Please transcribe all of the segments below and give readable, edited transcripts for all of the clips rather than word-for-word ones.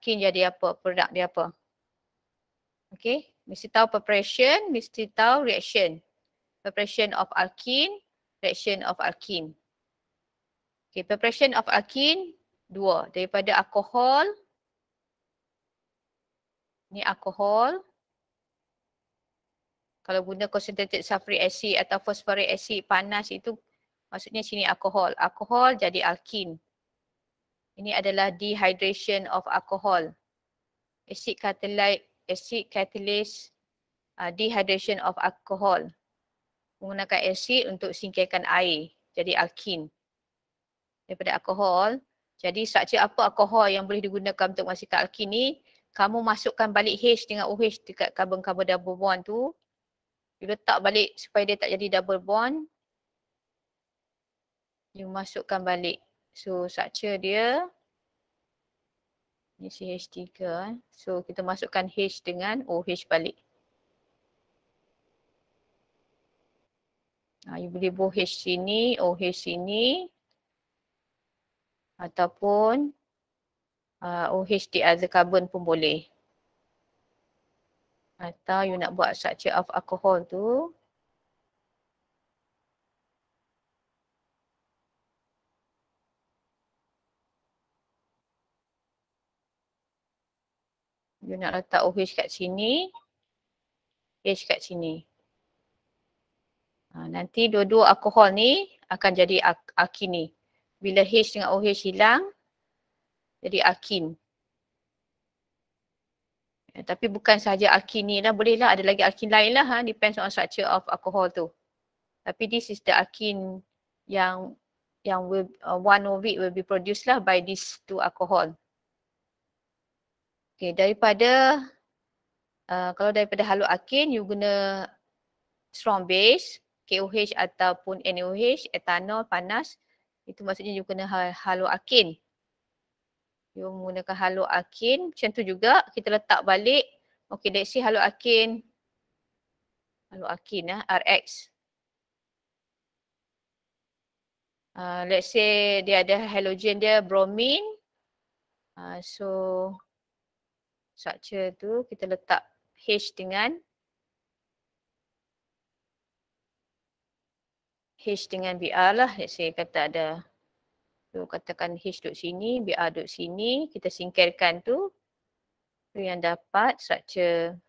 alkene jadi apa? Produk dia apa? Okay, mesti tahu preparation, mesti tahu reaction. Preparation of alkene, reaction of alkene. Okay, preparation of alkene 2. Daripada alkohol. Ni alkohol. Kalau guna concentrated sulfuric acid atau phosphoric acid panas itu maksudnya sini alkohol. Alkohol jadi alkene. Ini adalah dehydration of alcohol. Acid catalyst dehydration of alcohol. Menggunakan asid untuk singkirkan air. Jadi alkene. Daripada alkohol. Jadi struktur apa alkohol yang boleh digunakan untuk menghasilkan alkene ni? Kamu masukkan balik H dengan OH dekat karbon-karbon double bond tu. You letak balik supaya dia tak jadi double bond. You masukkan balik. So struktur dia. Ni CH3. So kita masukkan H dengan OH balik. You boleh buh H sini, OH sini. Ataupun OH di other carbon pun boleh. Atau you nak buat structure of alcohol tu. You nak letak OH kat sini. H kat sini. Nanti dua-dua alkohol ni akan jadi alkene. Bila H dengan OH hilang, jadi alkene. Tapi bukan sahaja alkene lah, boleh lah ada lagi alkene lain lah. Depends on structure of alcohol tu. Tapi this is the alkene yang will, one of it will be produced lah by these two alcohol. Okay, daripada kalau daripada haloalkane you guna strong base, KOH ataupun NaOH, etanol panas. Itu maksudnya you guna haloalkane. You menggunakan haloalkane, macam tu juga kita letak balik. Okay, let's say haloalkane RX. Let's say dia ada halogen dia bromine. So structure tu kita letak H dengan Br lah. Let's say kata ada, so katakan H duduk sini, Br duduk sini, kita singkirkan tu. Tu yang dapat structure.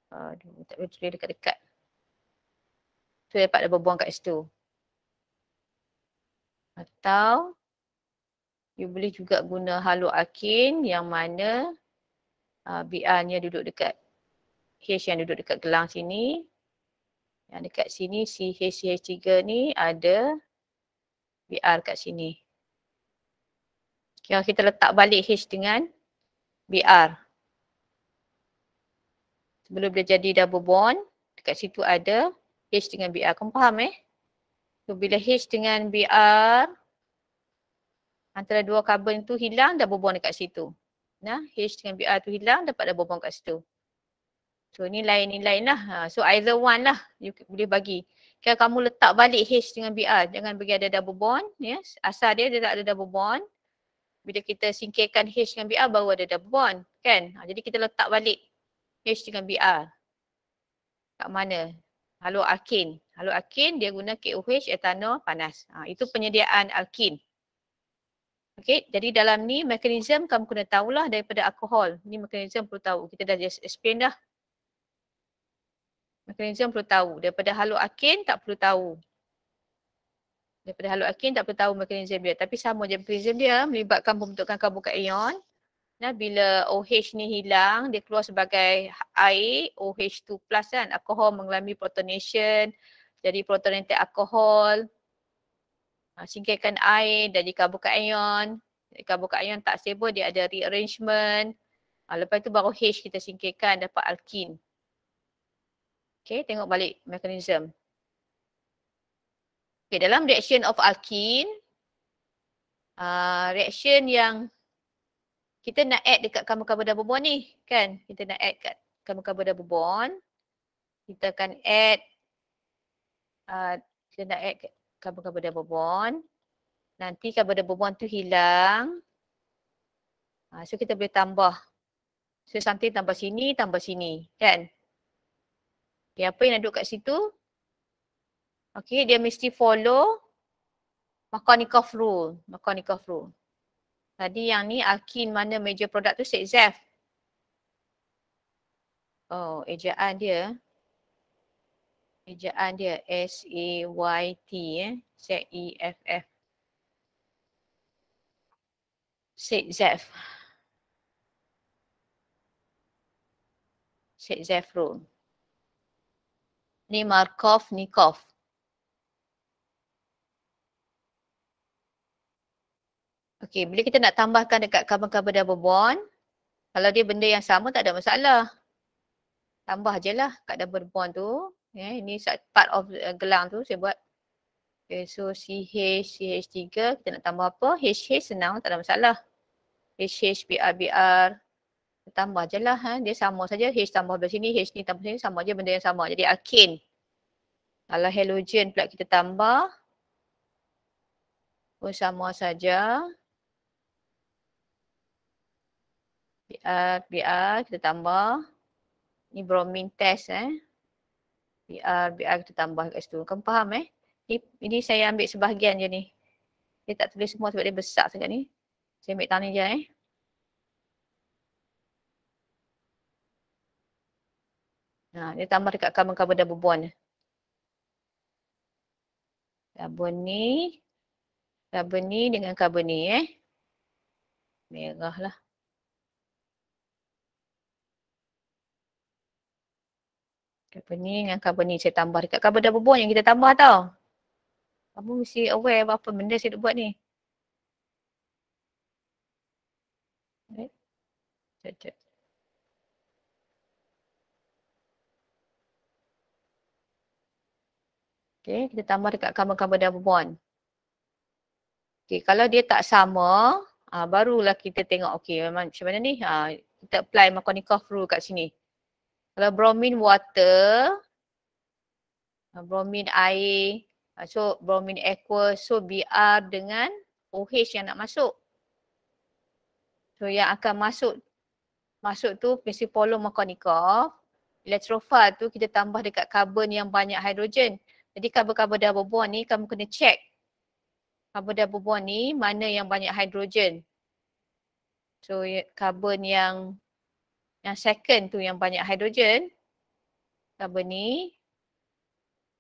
Tak boleh tulis dekat-dekat. Tu dapat double bond kat situ. Atau you boleh juga guna haloalkane yang mana Br-nya duduk dekat H yang duduk dekat gelang sini. Yang dekat sini CH3 ni ada Br kat sini. Okay, kita letak balik H dengan Br. Sebelum dia jadi double bond, dekat situ ada H dengan Br. Kamu faham So bila H dengan Br antara dua karbon tu hilang, double bond dekat situ. Nah, H dengan Br tu hilang, dapat double bond kat situ. So ni lain lah. So either one lah you boleh bagi. Kalau kamu letak balik H dengan Br, jangan bagi ada double bond. Yes. Asal dia tak ada double bond. Bila kita singkirkan H dengan Br baru ada double bond. Kan? Jadi kita letak balik H dengan Br. Kat mana? Haloalkane. Haloalkane dia guna KOH etanol panas. Itu penyediaan alkene. Okay, jadi dalam ni mekanisme kamu kena tahulah daripada alkohol. Ni mekanisme perlu tahu. Kita dah just explain dah. Mekanisme perlu tahu. Daripada haloalkane tak perlu tahu. Daripada haloalkane tak perlu tahu mekanisme dia. Tapi sama je mekanisme dia melibatkan pembentukan karbokation. Nah, bila OH ni hilang, dia keluar sebagai air, OH2 plus kan. Alkohol mengalami protonation. Jadi protonated alkohol. Singkirkan air jadi karbokation. Karbokation tak stable, dia ada rearrangement. Lepas tu baru H kita singkirkan dapat alkene. Okay, tengok balik mekanisme. Okay, dalam reaction of alkene, reaction yang kita nak add dekat karbon-karbon double bond ni, kan? Kita nak add kat karbon-karbon double bond. Kita akan add, kita nak add kat karbon-karbon double bond. Nanti karbon double bond tu hilang. So kita boleh tambah. So something tambah sini kan. Okay, apa yang nak duduk kat situ? Okay, dia mesti follow Markovnikov rule. Tadi yang ni alkene mana major product tu Zef. Oh, ejaan dia S-A-Y-T Z-E-F-F. Zef rule. Ni Markovnikov. Okay, bila kita nak tambahkan dekat carbon-carbon double bond, kalau dia benda yang sama tak ada masalah. Tambah je lah kat double bond tu. Ini part of gelang tu saya buat. Okay, so CH3, kita nak tambah apa? HH senang, tak ada masalah. HH, BR. Tambah je lah. Dia sama saja. H tambah belah sini, H ni tambah sini, sama je benda yang sama. Jadi alkane. Kalau halogen pula kita tambah, pun sama saja. BR kita tambah. Ni bromine test BR kita tambah kat situ. Kamu faham Ini saya ambil sebahagian je ni. Dia tak tulis semua sebab dia besar sangat ni. Saya ambil tangan je Nah, dia tambah dekat carbon-carbon double bond. Carbon ni dengan carbon ni Merah lah. Carbon ni dengan carbon ni saya tambah dekat carbon double bond yang kita tambah tau. Kamu mesti aware apa benda saya nak buat ni. Sekejap. Okay, kita tambah dekat carbon-carbon double bond. Okay, kalau dia tak sama, barulah kita tengok okay macam mana ni. Kita apply Markovnikov rule kat sini. Kalau bromine water, bromine air, so bromine aqua, so BR dengan OH yang nak masuk. So yang akan masuk tu mesti follow Markovnikov. Electrophile tu kita tambah dekat carbon yang banyak hidrogen. Jadi carbon-carbon double bond ni kamu kena check. Carbon double bond ni mana yang banyak hidrogen. So carbon yang second tu yang banyak hidrogen. Carbon ni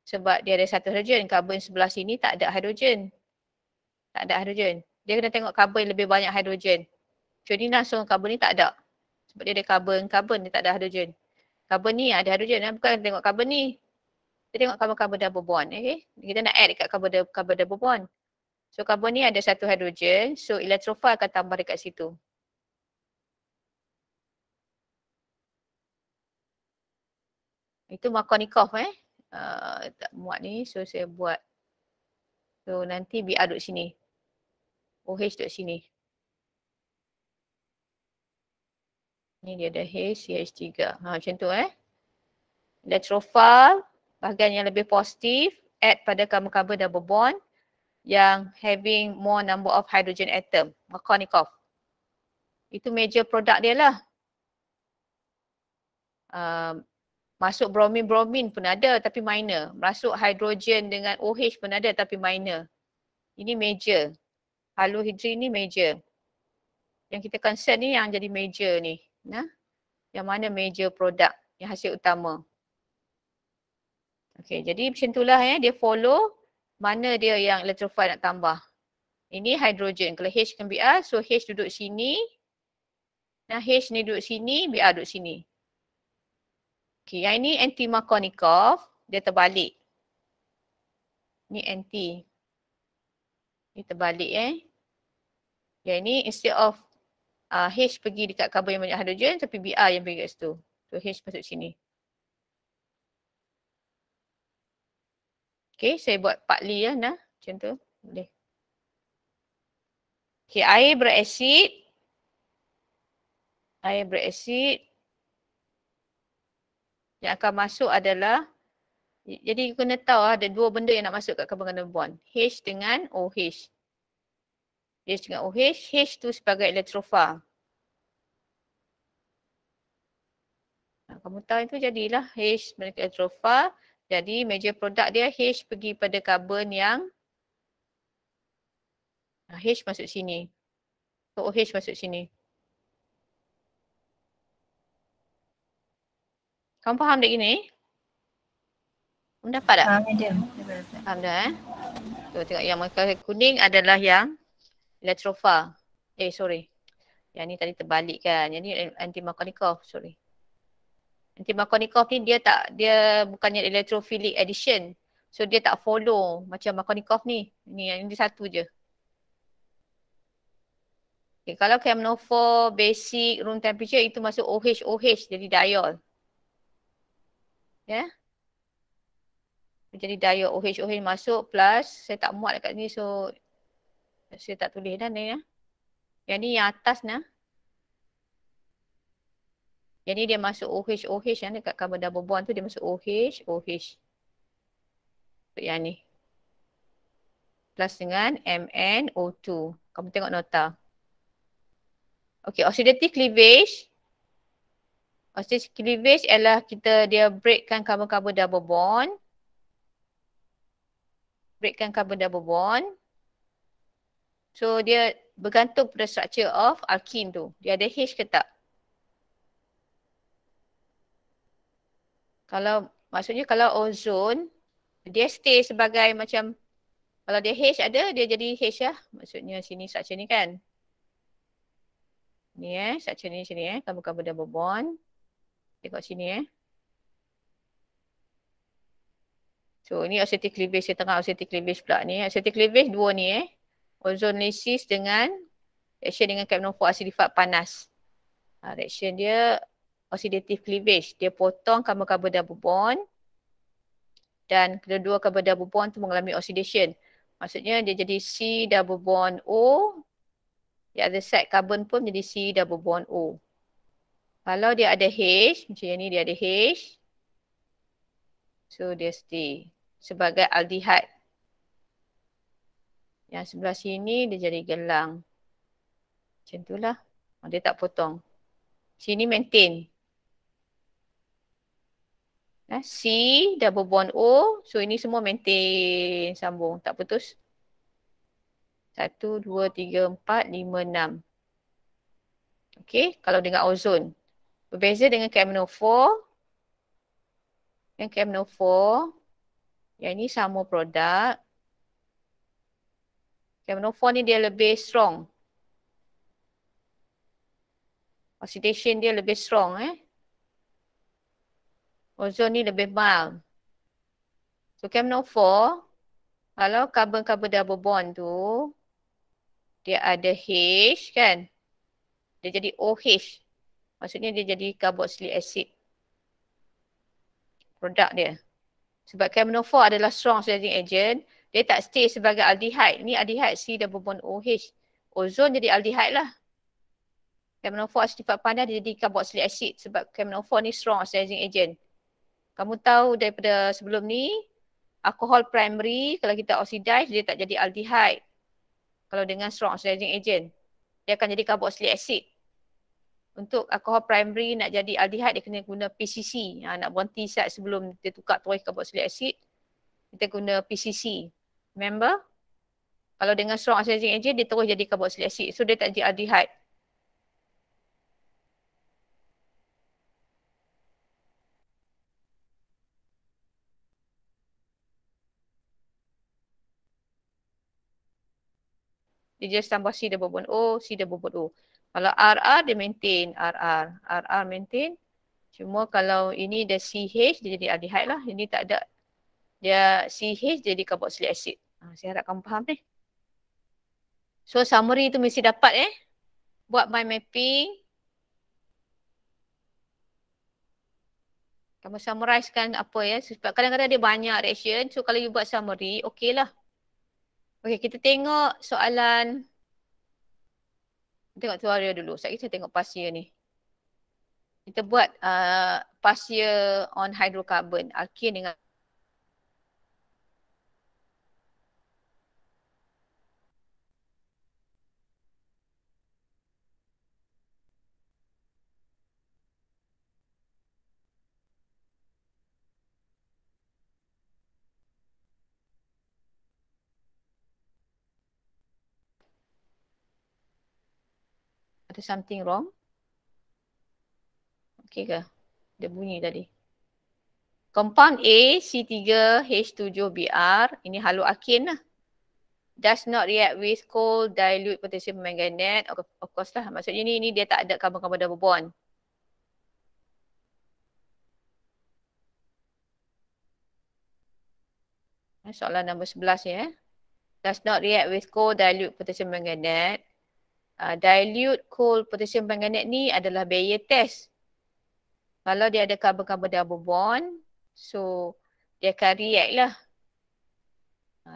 sebab dia ada satu hidrogen. Carbon sebelah sini tak ada hidrogen. Dia kena tengok carbon yang lebih banyak hidrogen. So ni langsung carbon ni tak ada. Sebab dia ada carbon dia tak ada hidrogen. Carbon ni ada hidrogen bukan tengok carbon ni. Kita tengok carbon-carbon double bond. Okay? Kita nak add dekat carbon double bond. So carbon ni ada satu hidrogen. So electrophile akan tambah dekat situ. Itu Markovnikov tak muat ni. So saya buat. So nanti BR duduk sini. OH duduk sini. Ni dia ada H, CH3. Macam tu Electrophile. Bahagian yang lebih positif. Add pada carbon-carbon double bond. Yang having more number of hydrogen atom. Markovnikov. Itu major product dia lah. Masuk bromine pun ada tapi minor. Masuk hydrogen dengan OH pun ada tapi minor. Ini major. Halohydrin ni major. Yang kita concern ni yang jadi major ni. Yang mana major product yang hasil utama. Okay, jadi macam itulah dia follow mana dia yang electrophile nak tambah. Ini hydrogen. Kalau H kan BR, so H duduk sini. Nah H ni duduk sini, BR duduk sini. Okay, yang ini anti-Markovnikov, dia terbalik. Ni anti. Ni terbalik Yang ini instead of H pergi dekat carbon yang banyak hidrogen, tapi BR yang pergi kat situ. So H masuk sini. Okay, saya buat partly macam tu. Boleh. Okay, air berasid. Yang akan masuk adalah, jadi kena tahu ada dua benda yang nak masuk kat carbon bond. H dengan OH. H dengan OH, H tu sebagai electrophile. Kamu tahu itu jadilah H molekul elektrophile. Jadi major produk dia H pergi pada karbon yang H masuk sini. So OH masuk sini. Kamu faham tak gini? Kamu dapat tak? Faham, madam. Faham dah So tengok yang molekul kuning adalah yang elektrophile. Sorry. Yang ni tadi terbalik kan. Yang ni anti-Markovnikov. Sorry. Anti-Markovnikov ni dia bukannya electrophilic addition. So dia tak follow macam Markovnikov ni. Ni yang ini satu je. Okay, kalau KMNO4 basic room temperature itu masuk OH jadi diol. Ya. Yeah? Jadi diol OH masuk plus saya tak muat dekat ni so saya tak tulis dah ni ya. Yang ni yang atas nah. Jadi dia masuk OH yang dekat carbon double bond tu dia masuk OH. Yang ni. Plus dengan MnO2. Kamu tengok nota. Okay, oxidative cleavage. Oxidative cleavage ialah dia breakkan carbon-carbon double bond. Breakkan carbon double bond. So dia bergantung pada structure of alkene tu. Dia ada H ke tak? Maksudnya kalau ozon, dia stay sebagai macam, kalau dia H ada, dia jadi H lah. Maksudnya sini structure ni kan. Ni structure ni sini carbon-carbon double bond. Tengok sini So ni oxidative cleavage setengah oxidative cleavage pula ni. Oxidative cleavage dua ni Ozonlysis dengan reaction dengan KMNO4 acidifat panas. Reaction dia oxidative cleavage. Dia potong carbon-carbon double bond. Dan kedua carbon double bond tu mengalami oxidation. Maksudnya dia jadi C double bond O. The other side carbon pun jadi C double bond O. Kalau dia ada H, macam ni dia ada H. So dia stay sebagai aldehyde. Yang sebelah sini dia jadi gelang. Macam itulah. Dia tak potong. Sini maintain. C double bond O. So ini semua maintain sambung. Tak putus. 1, 2, 3, 4, 5, 6. Okay. Kalau dengan ozon. Berbeza dengan KMNO4. Yang KMNO4. Yang ini sama produk. KMNO4 ni dia lebih strong. Oxidation dia lebih strong Ozon ni lebih mild. So KMNO4. Kalau carbon-carbon double bond tu. Dia ada H kan. Dia jadi OH. Maksudnya dia jadi carboxylic acid. Produk dia. Sebab KMNO4 adalah strong oxidizing agent. Dia tak stay sebagai aldehyde. Ni aldehyde C double bond OH. Ozon jadi aldehyde lah. KMNO4 sifat panas dia jadi carboxylic acid. Sebab KMNO4 ni strong oxidizing agent. Kamu tahu daripada sebelum ni. Alkohol primary kalau kita oxidize dia tak jadi aldehyde. Kalau dengan strong oxidizing agent. Dia akan jadi carboxylic acid. Untuk alkohol primary nak jadi aldehyde dia kena guna PCC. Nak berhenti saat sebelum dia tukar terus carboxylic acid. Kita guna PCC. Remember? Kalau dengan strong oxidizing agent dia terus jadi carboxylic acid. So dia tak jadi aldehyde. Dia just tambah C double bond O, C double bond O. Kalau RR dia maintain RR maintain. Cuma kalau ini dia CH dia jadi aldehyde lah. Ini tak ada. Dia CH jadi carboxylic acid. Saya harap kamu faham ni. So summary tu mesti dapat Buat mind mapping. Kamu summarizekan apa Sebab kadang-kadang dia banyak reaction. So kalau you buat summary, okey lah. Okey, kita tengok soalan. Tengok tutorial dulu. Sekejap kita tengok pasir ni. Kita buat pasir on hydrocarbon. Alkene dengan Ada something wrong? Okay ke? Dia bunyi tadi. Compound A, C3H7Br. Ini haloalkin lah. Does not react with cold dilute potassium permanganate. Of course lah. Maksudnya ni dia tak ada karbon-karbon double bond. Soalan nombor 11 ya. Does not react with cold dilute potassium permanganate. Dilute cold potassium permanganate ni adalah barrier test. Kalau dia ada karbon-karbon double bond, so dia akan react lah.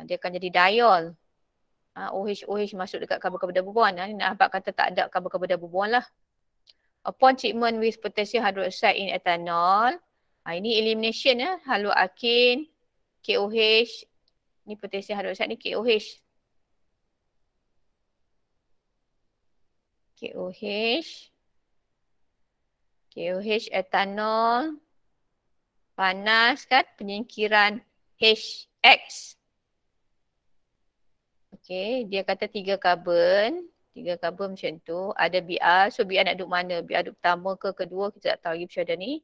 Dia akan jadi diol. OH masuk dekat karbon-karbon double bond. Ni nak nampak kata tak ada karbon-karbon double bond lah. Upon treatment with potassium hydroxide in ethanol. Ini elimination ya. Haloalkin, KOH. Ni potassium hydroxide ni KOH. KOH etanol. Panas kan penyingkiran HX. Okay, dia kata 3 karbon. 3 karbon macam tu. Ada BR. So BR nak duduk mana? BR duduk pertama ke kedua? Kita tak tahu lagi macam ada ni.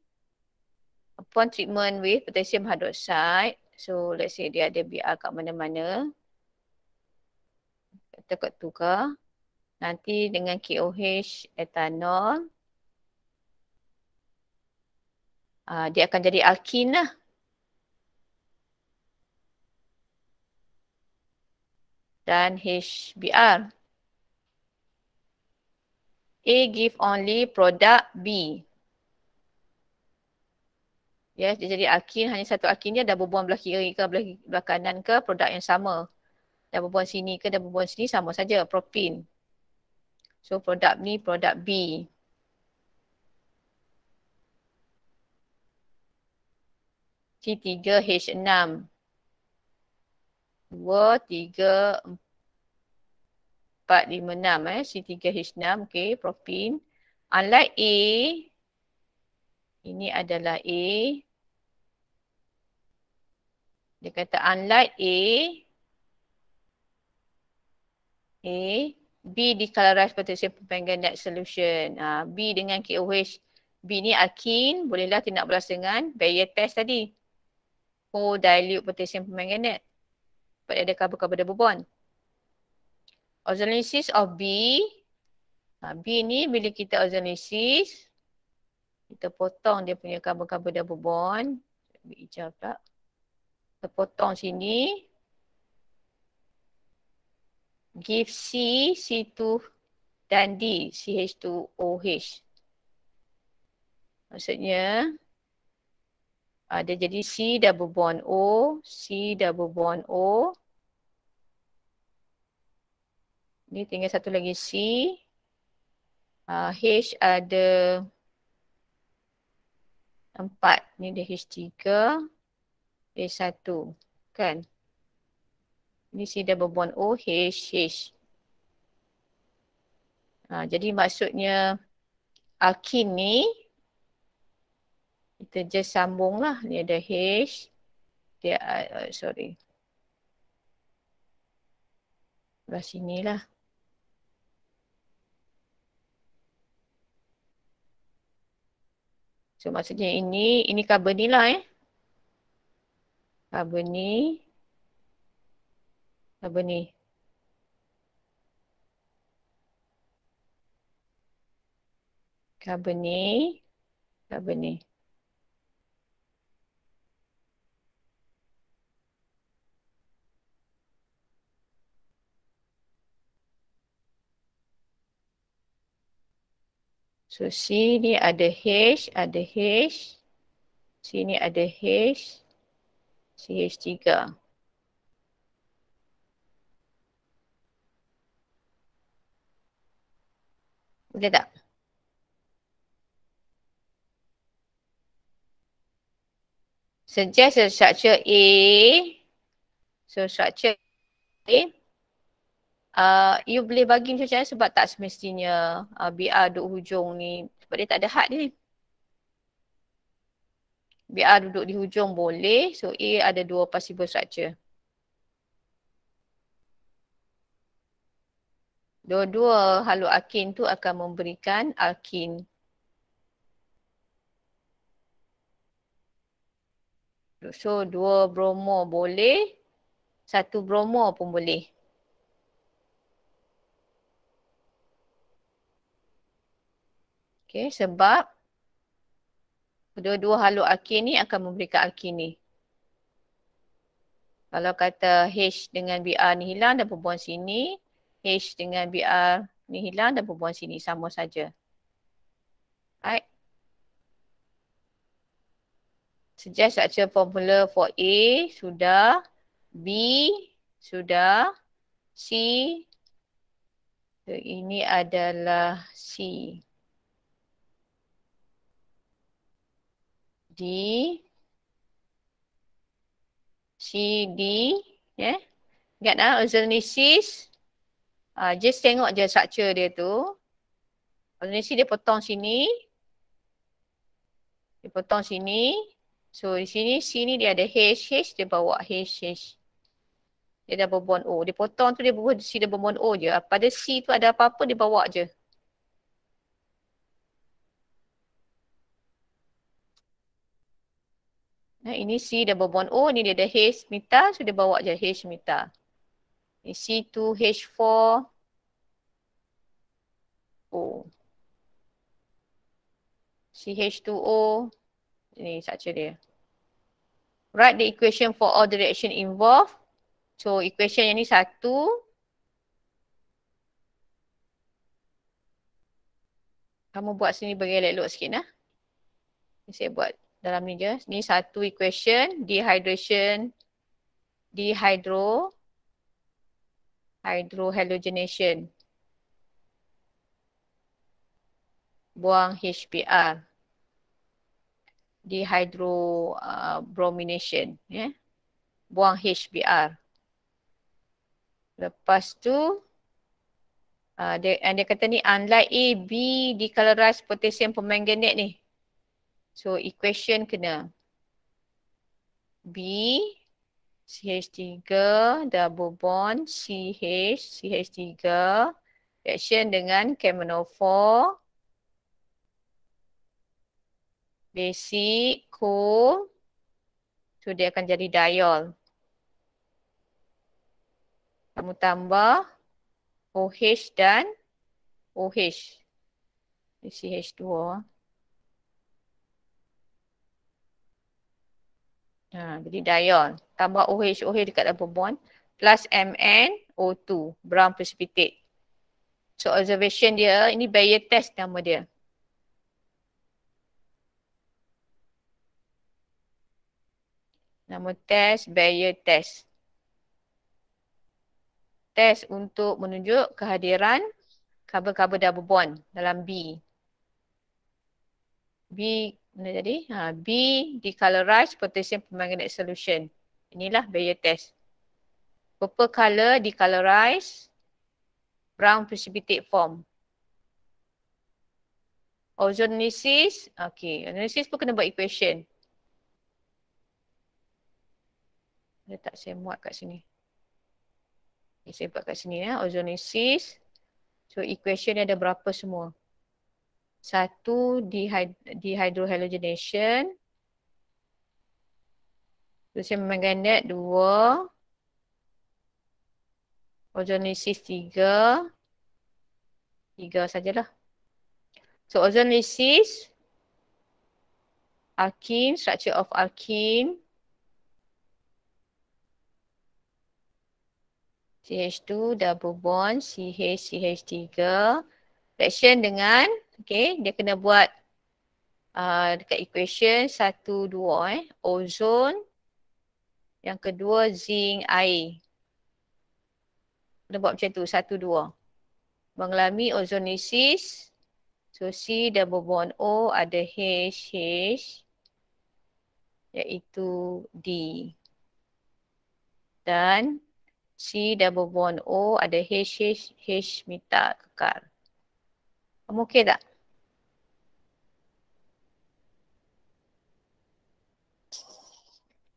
Upon treatment with potassium hydroxide. So let's say dia ada BR kat mana-mana. Kita kat tukar. Nanti dengan KOH etanol. Dia akan jadi alkin lah. Dan HBr. A give only product B. Yes, dia jadi alkin. Hanya satu alkin dia dah berbuang belah kiri ke belah kanan ke produk yang sama. Dah berbuang sini ke dah berbuang sini sama saja propin. So produk ni produk B. C3H6. 2, 3, 4, 5, 6 C3H6. Okay, propin. Unlike A. Ini adalah A. Dia kata unlike A. B decolorized potassium permanganate solution. B dengan KOH. B ni alkin. Bolehlah tindak balas dengan barrier test tadi. Cold dilute potassium permanganate. Sebab dia ada karbon-karbon double bond. Ozonolysis of B. B ni bila kita ozonolysis. Kita potong dia punya karbon-karbon double bond. Ambil hijau pula. Kita potong sini. Give C, C2 dan D, CH2OH. Maksudnya, dia jadi C double bond O, C double bond O. Ni tinggal satu lagi C. H ada 4. Ni dia H3. H1. Kan? Ni C double bond O, H, H. Jadi maksudnya alkin ni kita just sambung lah. Ni ada H. Dia, sorry. Belah sini lah. So maksudnya ini karbon ni lah Karbon ni. Karbon ni. Karbon ni. Karbon ni. So C ni ada H, ada H. C ni ada H. CH3. Boleh tak? Suggest a structure A. So structure A. You boleh bagi macam mana sebab tak semestinya BR duduk hujung ni. Sebab dia tak ada had ni. BR duduk di hujung boleh. So A ada 2 possible structure. Dua-dua haloalkin tu akan memberikan alkin. So, 2 bromo boleh, 1 bromo pun boleh. Okay, sebab kedua-dua haloalkin ni akan memberikan alkin ni. Kalau kata H dengan Br ni hilang dan berbuang sini, H dengan Br ni hilang dan berbuang sini, sama saja. Right. Suggest structure formula for A sudah, B sudah, C, so ini adalah C. D, C, D, ya. Ingat ozonosis, just tengok je structure dia tu. Ozonosis dia potong sini, dia potong sini. So di sini, sini dia ada H, dia bawa H. Dia dah berbond O. Dia potong tu dia buat C dia berbond O je. Pada C tu ada apa-apa dia bawa je. Nah, ini C dah berbond O, ni dia ada H meta, so dia bawa je H meta. Ini C2H4 O. CH2O. Ini structure dia. Write the equation for all the reaction involved. So equation yang ni satu. Kamu buat sini bagi elok-elok sikit nah. Saya buat dalam ni je. Ni satu equation. Dehydration. Hydrohalogenation. Buang HBr. Dehydrobromination. Yeah. Buang HBr. Lepas tu, dia kata ni unlike A, B decolorized potassium permanganate ni. So equation kena B, CH3, double bond, CH3, reaction dengan KMNO4, basic, cool. So dia akan jadi diol. Kamu tambah OH dan OH. CH2. Jadi diol. Tambah OH dekat double bond. Plus MnO2. Brown precipitate. So observation dia, ini Bayer test nama dia. Nama test, Bayer test. Test untuk menunjuk kehadiran karbon-karbon double bond dalam B. B, mana jadi? B, decolorized potassium permanganate solution. Inilah Bayer test. Purple color, decolorized, brown precipitate form. Ozonosis, okay. Ozonosis pun kena buat equation. Letak saya muat kat sini. Okay, saya buat kat sini ya. Ozonosis. So equation ni ada berapa semua? Satu, dehydrohalogenation. Potassium permanganate 2. Ozonosis 3. 3 sajalah. So ozonosis, alkene, structure of alkene. CH2 double bond CH3. Reaction dengan, okay, dia kena buat dekat equation 1, 2 ozon. Yang kedua zinc air. Kena buat macam tu 1, 2. Mengalami ozonosis. So C double bond O ada H iaitu D. Dan C double bond O ada H meta kekal. Kamu okey tak?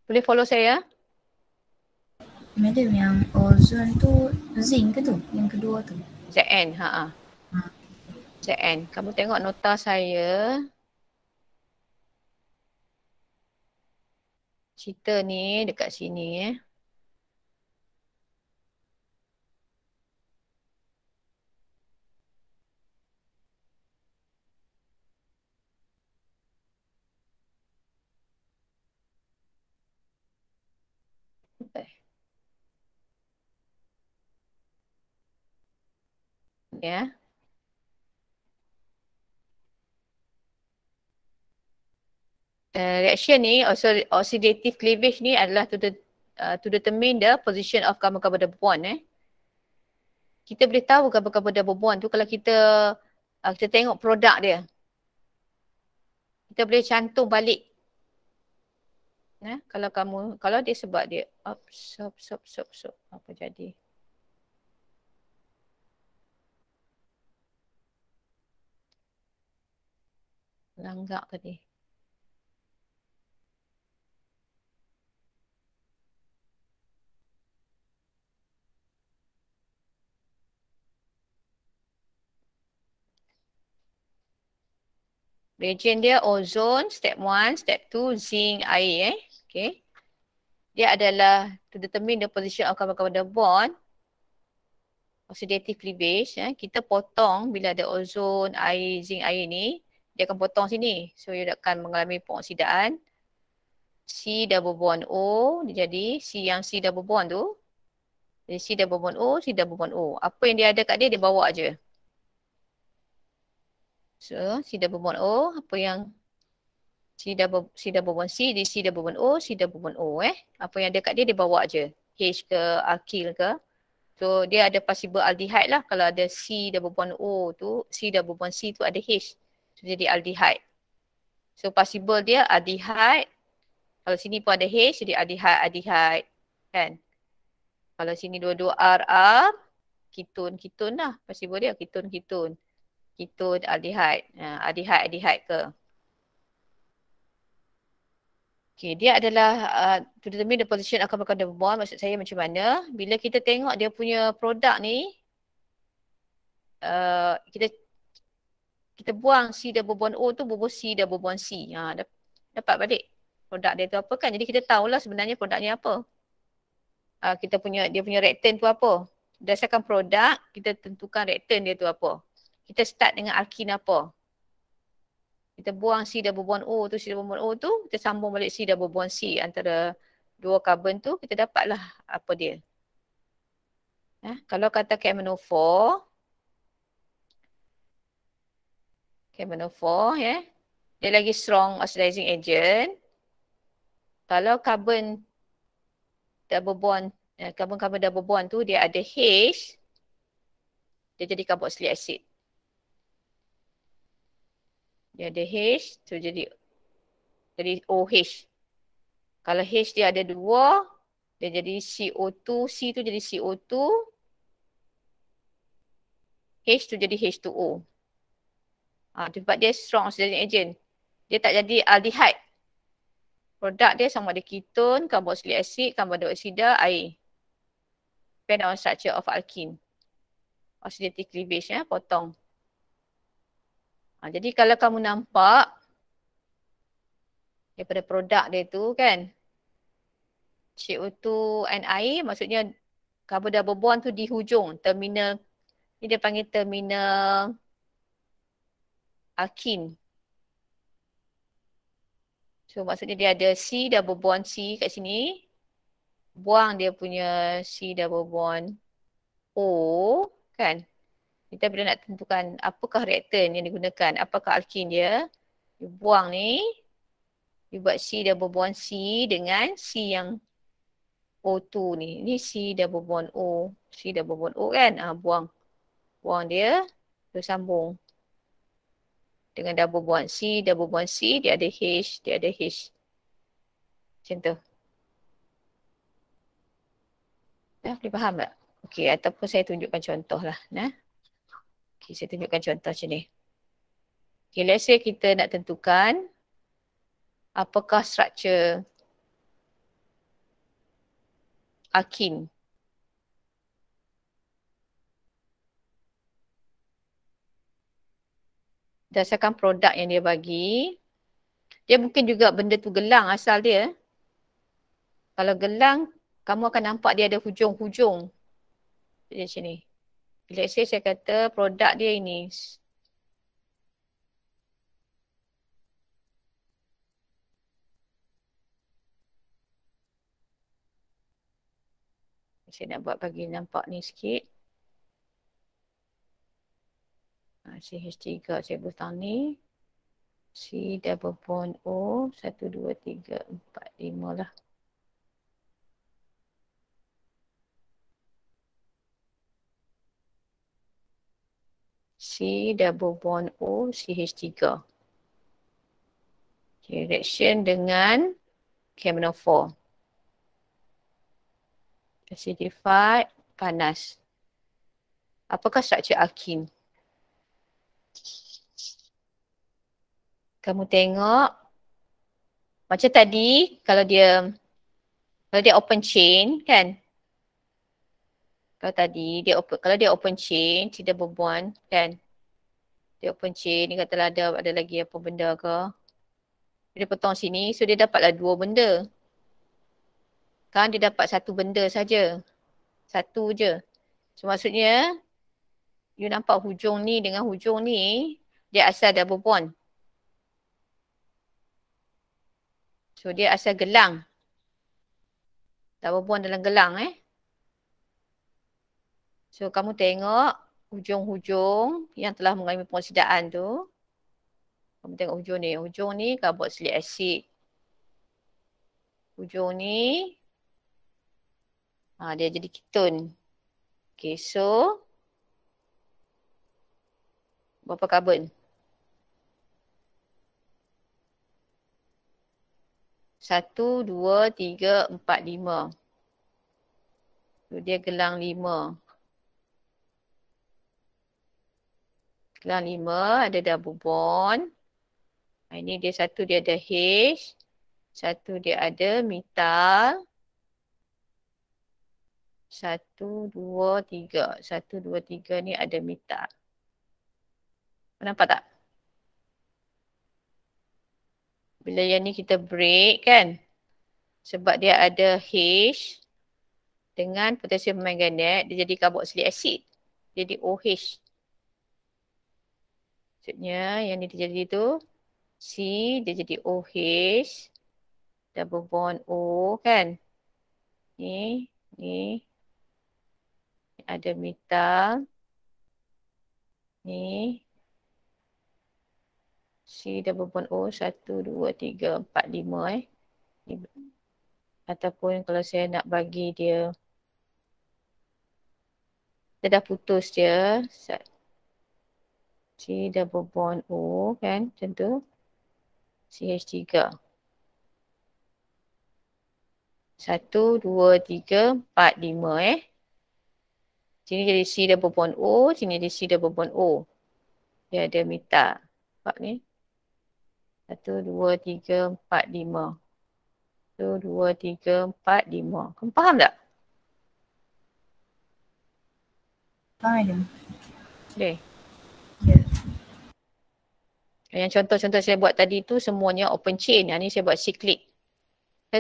Boleh follow saya? Madam, yang ozon tu zinc ke tu? Yang kedua tu? Zn. Zn. Kamu tengok nota saya. Cerita ni dekat sini Ya. Reaction ni, oxidative cleavage ni adalah to determine the position of carbon-carbon double bond. Kita boleh tahu carbon-carbon double bond tu kalau kita tengok produk dia. Kita boleh cantum balik. Kalau dia sebab dia apa jadi? Langgak tadi. Reagent dia ozon, step 1, step 2, zinc, air. Okay. Dia adalah to determine the position of carbon-carbon double bond. Oxidative cleavage. Kita potong bila ada ozon, air, zinc, air ni. Dia akan potong sini. So, dia akan mengalami pengoksidaan. C double bond O. Dia jadi C double bond tu. Jadi C double bond O, C double bond O. Apa yang dia ada kat dia, dia bawa je. So, C double bond O. Apa yang C double bond C, di C double bond O, C double bond O. Apa yang ada kat dia, dia bawa je. H ke, alkyl ke. So, dia ada possible aldehyde lah. Kalau ada C double bond O tu, C double bond C tu ada H. So, jadi aldehyde. So, possible dia aldehyde. Kalau sini pun ada H, jadi aldehyde. Kan? Kalau sini dua-dua R, ketone lah. Possible dia ketone. Ketone, aldehyde. Aldehyde ke. Okay, dia adalah to determine the position of carbon double bond. Maksud saya macam mana? Bila kita tengok dia punya produk ni, kita buang C double bond O tu, bubuh C double bond C. Dapat balik produk dia tu apa kan. Jadi kita tahulah sebenarnya produknya apa. Dia punya reaktan tu apa. Berdasarkan produk, kita tentukan reaktan dia tu apa. Kita start dengan alkin apa. Kita buang C double bond O tu, C double bond O tu, kita sambung balik C double bond C antara dua karbon tu, kita dapatlah apa dia. Kalau kata KMNO4, dia lagi strong oxidizing agent. Kalau karbon double bond, karbon double bond tu dia ada H, dia jadi carboxylic acid. Dia ada H, tu jadi OH. Kalau H dia ada 2, dia jadi CO2, C tu jadi CO2, H tu jadi H2O. Sebab dia strong oxidizing agent. Dia tak jadi aldehyde. Produk dia sama ada ketone, carboxylic acid, carbon dioksida, air. Depend on structure of alkene. Oxidative cleavage, potong. Jadi kalau kamu nampak daripada produk dia tu kan, CO2 and air, maksudnya carbon double bond tu di hujung, terminal, ni dia panggil terminal alkene. So maksudnya dia ada C double bond C kat sini, buang dia punya C double bond O, kan? Kita bila nak tentukan apakah reaktan yang digunakan, apakah alkene dia, you buang ni, you buat C double bond C dengan C yang O2 ni. Ni C double bond O, C double bond O kan? Buang dia, terus sambung dengan double bond C, dia ada H, Macam tu. Boleh faham tak? Okey, ataupun saya tunjukkan contoh lah. Okey, saya tunjukkan contoh macam ni. Okey, let's say kita nak tentukan apakah struktur alkene. berdasarkan produk yang dia bagi. Dia mungkin juga benda tu gelang asal dia. Kalau gelang, kamu akan nampak dia ada hujung-hujung. Di sini. Let's say saya kata produk dia ini. Saya nak buat bagi nampak ni sikit. CH3 saya butang ni. C double bond O 1, 2, 3, 4, 5 lah. C double bond O CH3. Okay, reaction dengan camenophore. Acidified, panas. Apakah struktur alkin? Kamu tengok macam tadi kalau dia open chain kan? Kalau dia open chain, tidak berbuan kan? Dia open chain, dia katalah ada lagi apa benda ke? Dia potong sini, so dia dapatlah dua benda. Kan dia dapat satu benda saja. Satu je. So maksudnya, you nampak hujung ni dengan hujung ni, dia asal double bond. So dia asal gelang. Double bond dalam gelang So kamu tengok hujung-hujung yang telah mengalami pengoksidaan tu. Kamu tengok hujung ni. Hujung ni carboxylic acid. Hujung ni dia jadi ketone. Okay, so berapa karbon? 1, 2, 3, 4, 5. So dia gelang 5. Gelang 5 ada double bond. Ini dia satu dia ada H. Satu dia ada metal. 1, 2, 3. 1, 2, 3 ni ada metal. Nampak tak? Bila yang ni kita break kan. Sebab dia ada H dengan potassium manganate, dia jadi carboxylic acid. Jadi OH. Maksudnya yang ni terjadi tu C dia jadi OH. Double bond O kan. Ni ada metal. Ni C double bond O 1, 2, 3, 4, 5 Ni. Ataupun kalau saya nak bagi dia dah putus dia. C double bond O kan macam tu. CH3. 1, 2, 3, 4, 5 Sini jadi C double bond O, sini jadi C double bond O. Dia ada metal. Nampak ni? 1, 2, 3, 4, 5. 1, 2, 3, 4, 5. Kamu faham tak? Faham. Boleh? Ya. Yang contoh-contoh saya buat tadi tu semuanya open chain. Yang ni saya buat cyclic.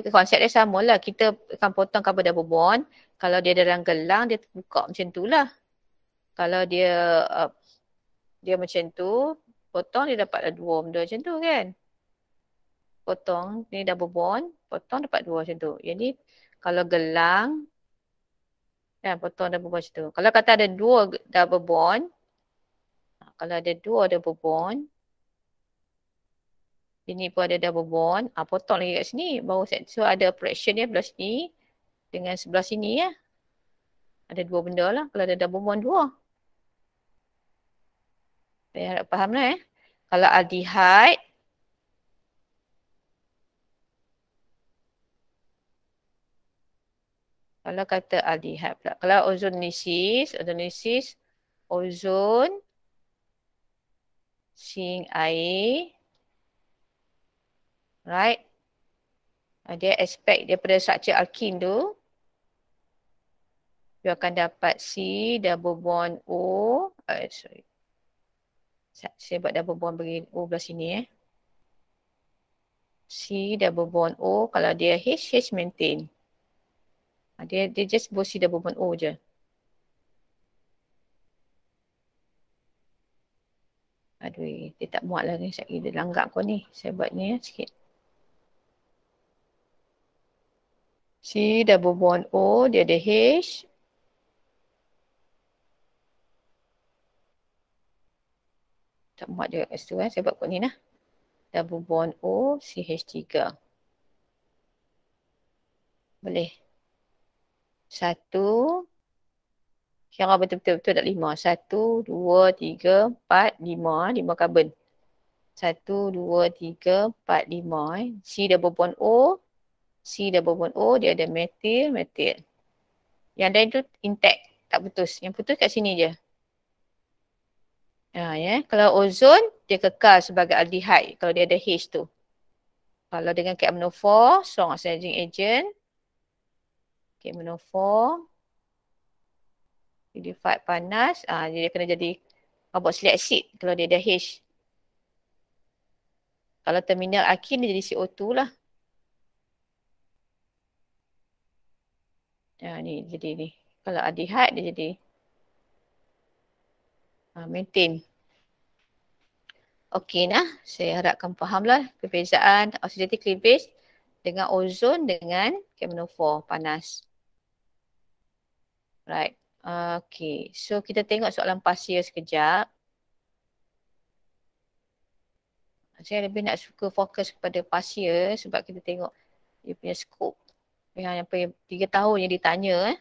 Konsep dia sama lah. Kita akan potong carbon double bond. Kalau dia dalam gelang, dia buka macam tu lah. Kalau dia macam tu, potong dia dapatlah dua benda macam tu kan. Potong, ni double bond, potong dapat dua macam tu. Yang ni kalau gelang, potong double bond macam tu. Kalau kata ada dua double bond, kalau ada dua double bond, ini pun ada double bond, potong lagi kat sini. Baru so ada fraction dia belah sini dengan sebelah sini ya. Ada dua benda lah. Kalau ada double bond dua. Saya harap faham lah Kalau aldehyde, kalau kata aldehyde pula. Kalau ozonosis, ozon, zinc air, right? Dia aspek daripada struktur alkin tu. You akan dapat C double bond O. Saya buat double bond bagi O belah sini C double bond O. Kalau dia H maintain. Dia just buat C double bond O je. Aduh, dia tak muat lah ni. Dia langgak kau ni. Saya buat ni sikit. C double bond O, dia ada H. Tak muat dia kat situ Saya buat kot ni lah. Double bond O, CH3. Boleh. 1. Kira betul-betul tak 5. 1, 2, 3, 4, 5. 5 carbon. 1, 2, 3, 4, 5. C double bond O. C double bond O, dia ada metil. Yang lain tu intact. Tak putus. Yang putus kat sini je. Kalau ozon, dia kekal sebagai aldehyde. Kalau dia ada H tu. Kalau dengan KMNO4, strong oxidizing agent. KMNO4. Acidified panas. Dia kena jadi carboxylic acid kalau dia ada H. Kalau terminal alkin dia jadi CO2 lah. Ni jadi ni. Kalau aldehyde dia jadi maintain. Okey nah. Saya harapkan fahamlah perbezaan oxidative cleavage dengan ozon dengan KMNO4 panas. Right. Okay. So kita tengok soalan pasir sekejap. Saya lebih nak suka fokus kepada pasir sebab kita tengok dia punya skop. Yang 3 tahun yang ditanya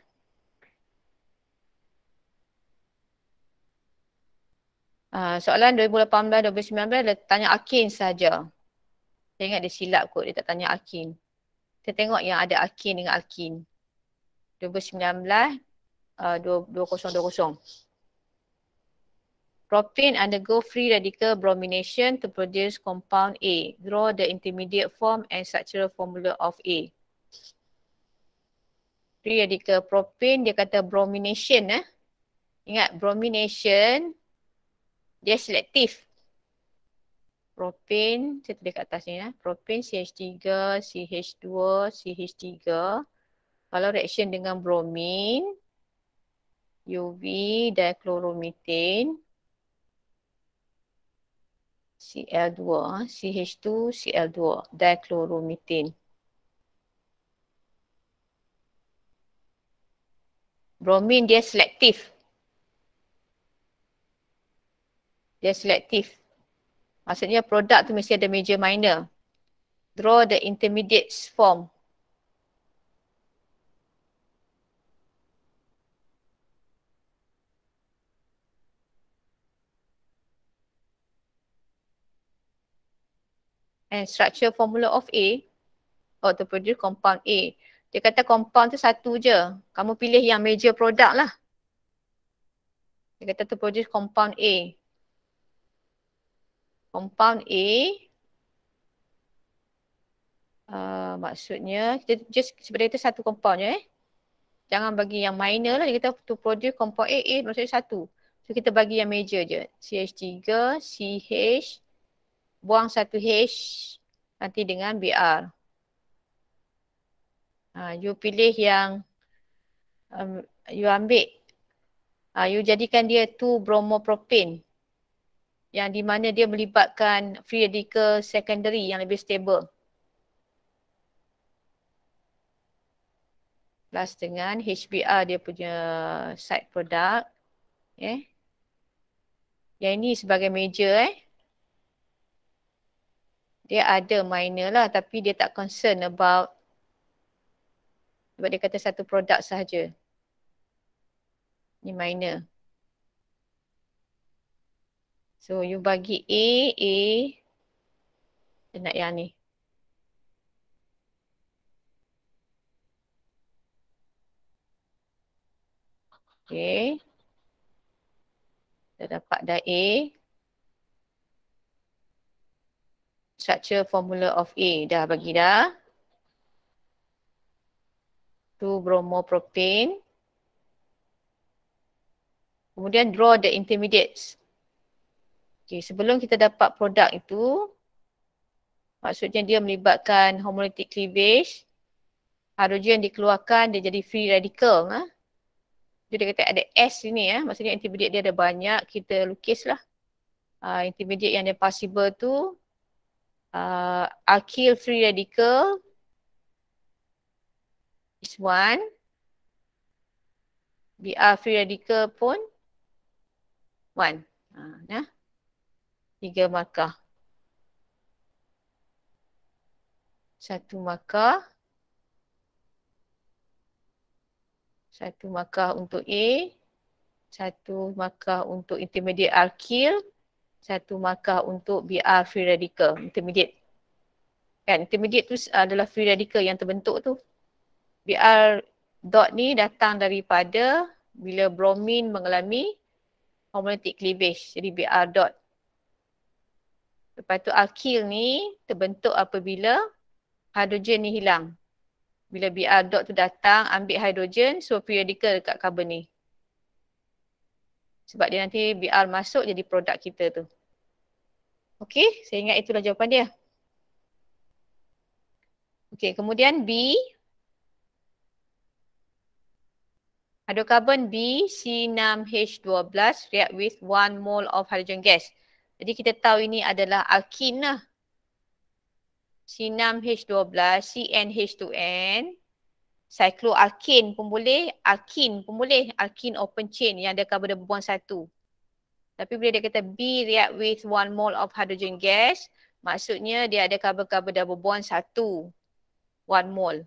soalan 2018-2019 dia tanya alkin saja. Saya ingat dia silap kot, dia tak tanya alkin. Kita tengok yang ada alkin dengan alkin. 2019 2020. Propane undergo free radical bromination to produce compound A. Draw the intermediate form and structural formula of A. Free radical propane dia kata bromination Ingat bromination dia selektif. Propane, saya tulis kat atas ni Propane CH3, CH2, CH3. Kalau reaction dengan bromin, UV dichloromethane, Cl2, CH2, Cl2, dichloromethane. Bromin dia selektif. Dia selektif. Maksudnya produk tu mesti ada major minor. Draw the intermediate form. And structure formula of A. To produce compound A. Dia kata compound tu satu je. Kamu pilih yang major product lah. Dia kata to produce compound A. Compound A. Maksudnya kita just sebenarnya itu satu compound je Jangan bagi yang minor lah. Dia kata to produce compound A maksudnya satu. So kita bagi yang major je. CH3, CH. Buang satu H. Nanti dengan BR. You pilih yang you ambil. You jadikan dia 2-bromopropane. Yang di mana dia melibatkan free radical secondary yang lebih stable. Plus dengan HBr dia punya side product. Yang ini sebagai major Dia ada minor lah tapi dia tak concern about sebab dia kata satu produk sahaja. Ni minor. So you bagi A. Dia nak yang ni. Okay. Dah dapat dah A. Structure formula of A. Dah bagi dah. 2-bromopropane. Kemudian draw the intermediates. Okay, sebelum kita dapat produk itu, maksudnya dia melibatkan homolytic cleavage, hidrogen dikeluarkan, dia jadi free radical. Jadi dia kata ada S sini maksudnya intermediate dia ada banyak, kita lukislah. Intermediate yang dia possible tu, alkyl free radical is 1. Br free radical pun 1. 3 markah. 1 markah. 1 markah untuk A. 1 markah untuk intermediate alkyl. 1 markah untuk Br free radical, intermediate. Kan, intermediate tu adalah free radical yang terbentuk tu. Br dot ni datang daripada bila bromine mengalami homolytic cleavage. Jadi Br dot. Lepas tu alkyl ni terbentuk apabila hidrogen ni hilang. Bila Br dot tu datang, ambil hidrogen, so free radical dekat carbon ni. Sebab dia nanti Br masuk jadi produk kita tu. Okey, saya ingat itulah jawapan dia. Okey, kemudian B. Hydrocarbon B, C6H12 react with 1 mole of hydrogen gas. Jadi kita tahu ini adalah alkene lah. C6H12, CnH2n, cycloalkane pun boleh, alkene pun boleh, alkene open chain yang ada carbon double bond 1. Tapi bila dia kata B react with 1 mole of hydrogen gas, maksudnya dia ada carbon double bond 1. 1 mole.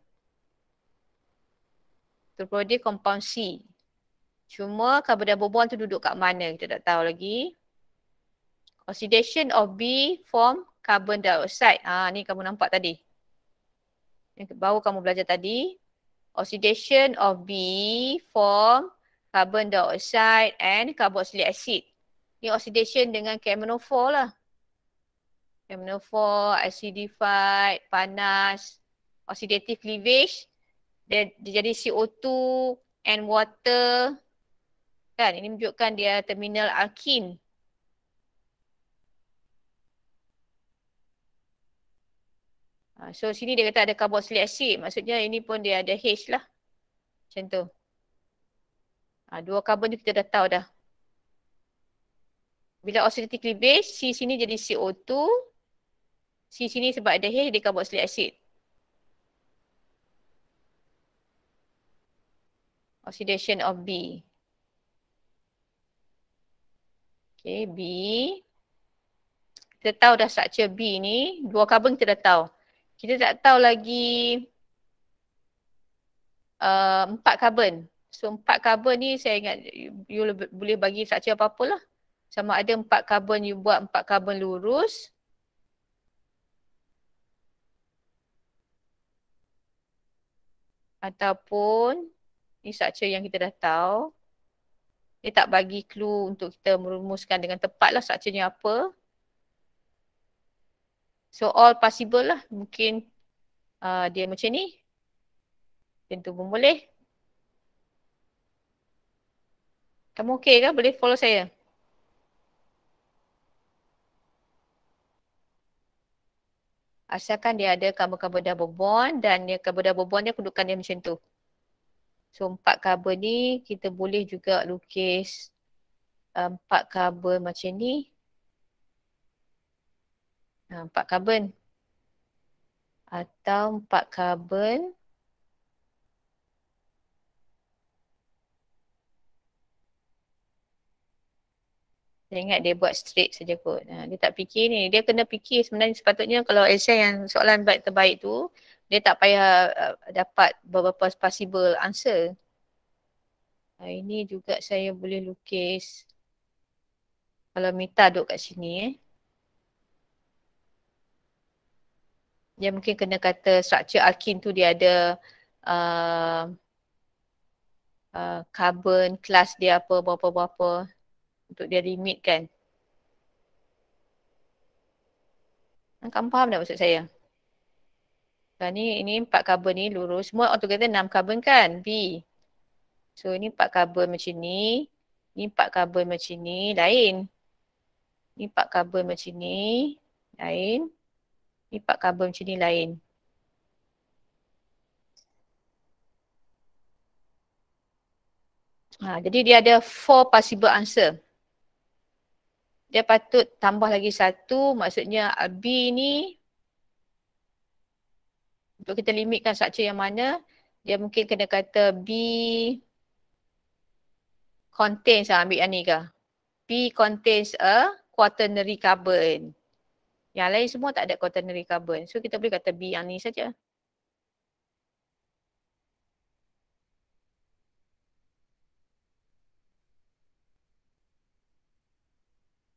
Terproduce compound C. Cuma carbon double bond tu duduk kat mana, kita tak tahu lagi. Oxidation of B form carbon dioxide. Ni kamu nampak tadi. Yang baru kamu belajar tadi. Oxidation of B form carbon dioxide and carboxylic acid. Ni oxidation dengan KMNO4 lah. KMNO4, acidified, panas, oxidative cleavage. Dia jadi CO2 and water. Kan, ini menunjukkan dia terminal alkene. So sini dia kata ada carboxylic acid. Maksudnya ini pun dia ada H lah. Macam tu. Dua karbon tu kita dah tahu dah. Bila oxidative cleavage, C sini jadi CO2. C sini sebab ada H dia carboxylic acid. Oxidation of B. Okay, B. Kita tahu dah structure B ni. Dua karbon kita dah tahu. Kita tak tahu lagi 4 karbon. So 4 karbon ni saya ingat you boleh bagi structure apa-apa lah. Sama ada 4 karbon you buat 4 karbon lurus. Ataupun ni structure yang kita dah tahu. Dia tak bagi clue untuk kita merumuskan dengan tepat lah structurenya apa. So all possible lah. Mungkin dia macam ni. Tentu pun boleh. Kamu okey ke? Boleh follow saya? Asalkan dia ada carbon-carbon double bond dan dia carbon double bond dia kedudukan dia macam tu. So 4 karbon ni kita boleh juga lukis 4 karbon macam ni. 4 karbon. Atau 4 karbon. Saya ingat dia buat straight saja kot. Dia tak fikir ni. Dia kena fikir sebenarnya sepatutnya kalau exam yang soalan baik terbaik tu, dia tak payah dapat beberapa possible answer. Ini juga saya boleh lukis. Kalau Mita duduk kat sini dia mungkin kena kata structure alkene tu dia ada carbon class dia apa berapa-berapa untuk dia limit kan. Kamu faham tak maksud saya? Dan ini 4 karbon ni lurus. Semua altogether 6 karbon kan? B. So ini 4 karbon macam ni. Ini 4 karbon macam ni. Lain. Ni 4 karbon macam ni, lain. Ni 4 karbon macam ni, lain. Jadi dia ada 4 possible answer. Dia patut tambah lagi satu, maksudnya B ni untuk kita limitkan structure yang mana, dia mungkin kena kata B contains, ambil yang ni ke? B contains a quaternary carbon. Yang lain semua tak ada quaternary carbon. So kita boleh kata B yang ni saja.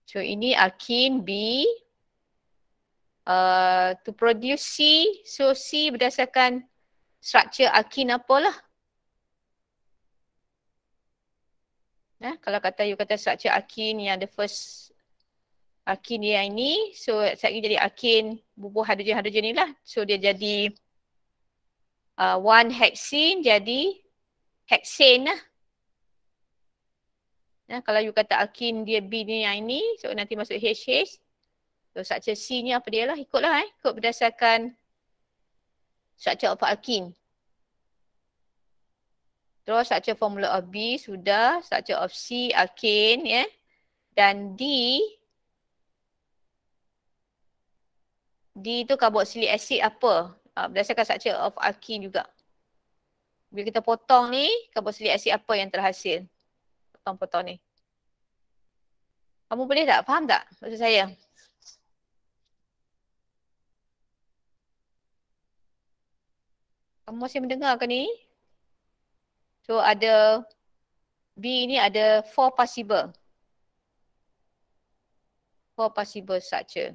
So ini alkene B. To produce C, so C berdasarkan structure alkene apalah. Kalau kata you kata structure alkene yang the first alkene yang ini, so sekejap lagi jadi alkene bubuh hidrogen-hidrogen ni lah. So dia jadi 1 hexene jadi hexane lah. Kalau you kata alkene dia B ni yang ini, so nanti masuk HH. So structure C ni apa dia lah, ikutlah ikut berdasarkan structure of alkene. Terus structure formula of B sudah, structure of C alkane dan D tu carboxylic acid apa? Berdasarkan structure of alkene juga. Bila kita potong ni, carboxylic acid apa yang terhasil? Potong-potong ni. Kamu boleh tak? Faham tak maksud saya? Kamu masih mendengar ke ni? So ada B ni ada 4 possible. 4 possible structure.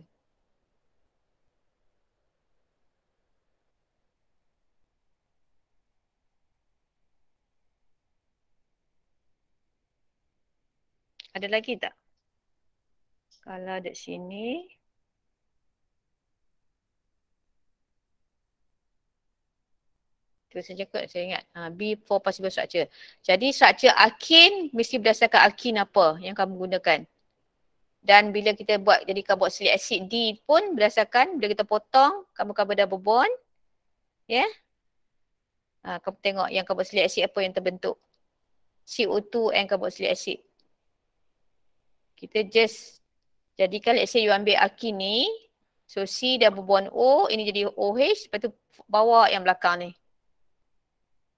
Ada lagi tak? Kalau dekat sini. Tu saja kot saya ingat. B 4 possible structure. Jadi structure alkene mesti berdasarkan alkene apa yang kamu gunakan. Dan bila kita buat jadi carboxylic acid D pun berdasarkan bila kita potong carbon-carbon double bond. Kamu tengok yang carboxylic acid apa yang terbentuk. CO2 and carboxylic acid. Kita just jadikan let's say you ambil alkene ni. So C double bond O, ini jadi OH, lepas tu bawa yang belakang ni.